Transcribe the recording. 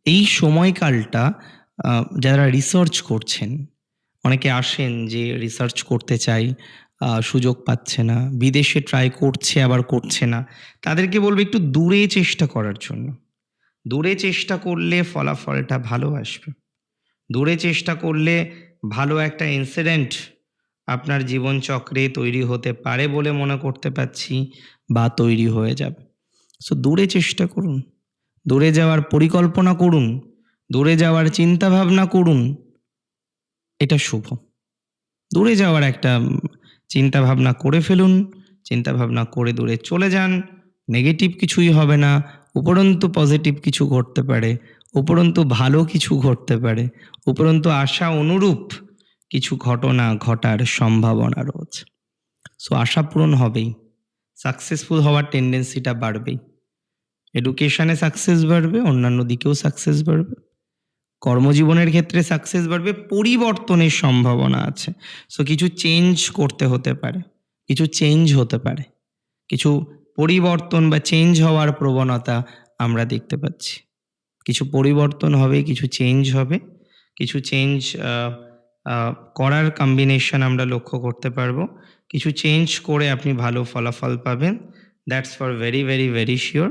এই সময়কালটা যারা রিসার্চ করছেন, অনেকে আসেন যে রিসার্চ করতে চাই, সুযোগ পাচ্ছে না। বিদেশে ট্রাই করছে আবার করছে না। তাদেরকে বলব একটু দূরে চেষ্টা করার জন্য। দূরে চেষ্টা করলে ফলাফলটা ভালো আসবে। দূরে চেষ্টা করলে ভালো একটা ইনসিডেন্ট আপনার জীবনচক্রে তৈরি হতে পারে বলে মনে করতে পারছি বা তৈরি হয়ে যাবে। সো দূরে চেষ্টা করুন। দূরে যাওয়ার পরিকল্পনা করুন। দূরে যাওয়ার চিন্তাভাবনা করুন। এটা শুভ। দূরে যাওয়ার একটা চিন্তাভাবনা করে ফেলুন। চিন্তাভাবনা করে দূরে চলে যান। নেগেটিভ কিছুই হবে না। উপরন্তু পজিটিভ কিছু ঘটতে পারে। উপরন্তু ভালো কিছু ঘটতে পারে। উপরন্তু আশা অনুরূপ কিছু ঘটনা ঘটার সম্ভাবনা রয়েছে। সো আশা পূরণ হবেই। সাকসেসফুল হওয়ার টেনডেন্সিটা বাড়বেই। এডুকেশনে সাকসেস বাড়বে, অন্যান্য দিকেও সাকসেস বাড়বে। কর্মজীবনের ক্ষেত্রে সাকসেস বাড়বে, পরিবর্তনের সম্ভাবনা আছে। সো কিছু চেঞ্জ করতে হতে পারে, কিছু চেঞ্জ হতে পারে, কিছু পরিবর্তন বা চেঞ্জ হওয়ার প্রবণতা আমরা দেখতে পাচ্ছি। কিছু পরিবর্তন হবে, কিছু চেঞ্জ হবে, কিছু চেঞ্জ করার কম্বিনেশন আমরা লক্ষ্য করতে পারবো। কিছু চেঞ্জ করে আপনি ভালো ফলাফল পাবেন। That's for very, very, very sure.